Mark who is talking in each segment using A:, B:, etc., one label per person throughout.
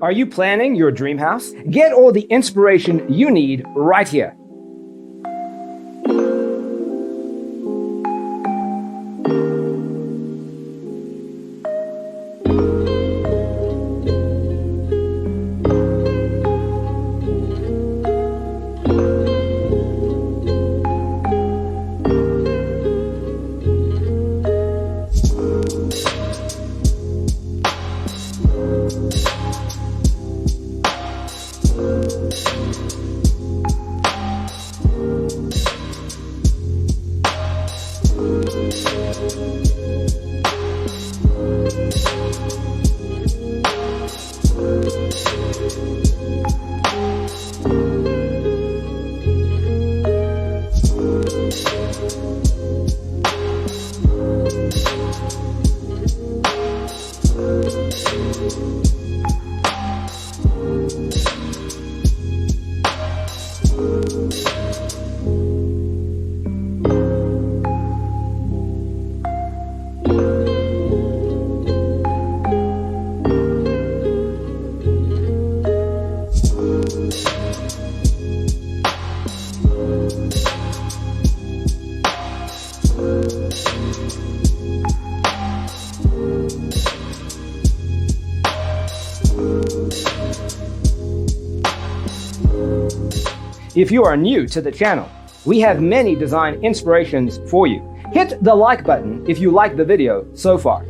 A: Are you planning your dream house? Get all the inspiration you need right here. If you are new to the channel, we have many design inspirations for you. Hit the like button if you like the video so far.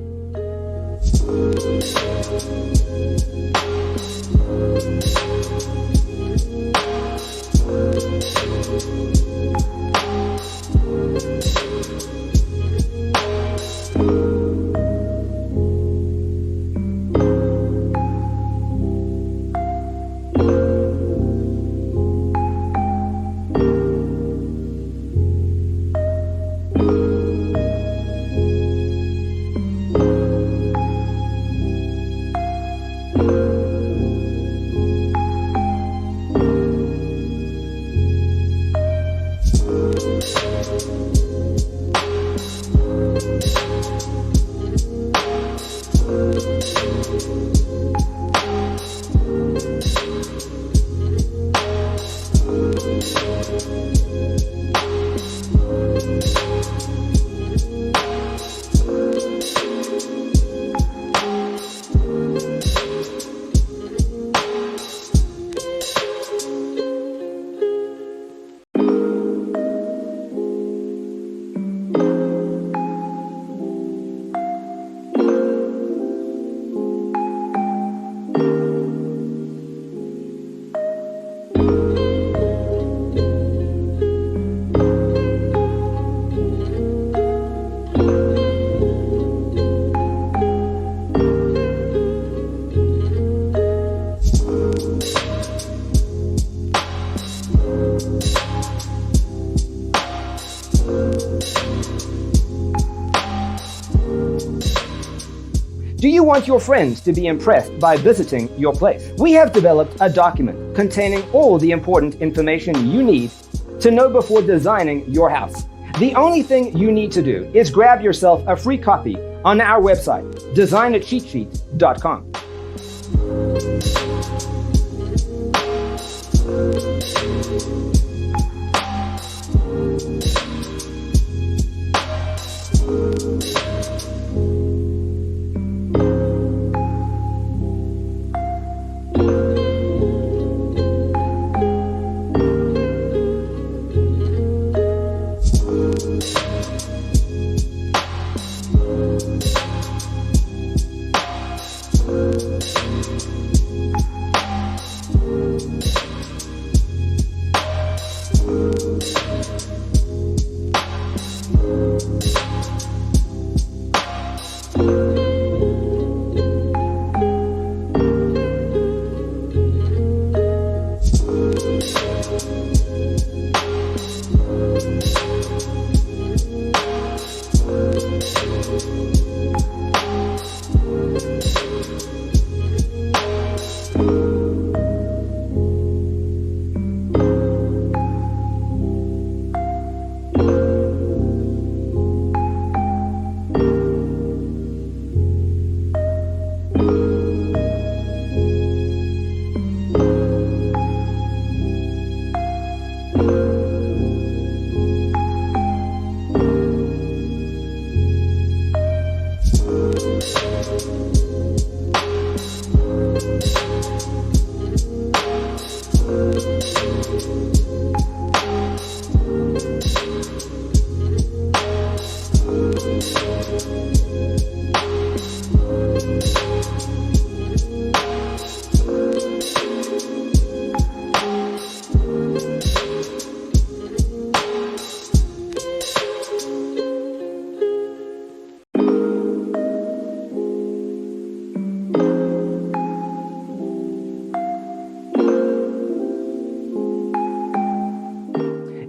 A: Do you want your friends to be impressed by visiting your place? We have developed a document containing all the important information you need to know before designing your house. The only thing you need to do is grab yourself a free copy on our website, designacheatsheet.com.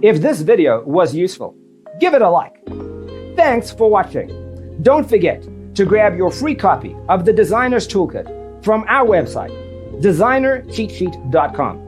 A: If this video was useful, give it a like. Thanks for watching. Don't forget to grab your free copy of the Designer's Toolkit from our website, designercheatsheet.com.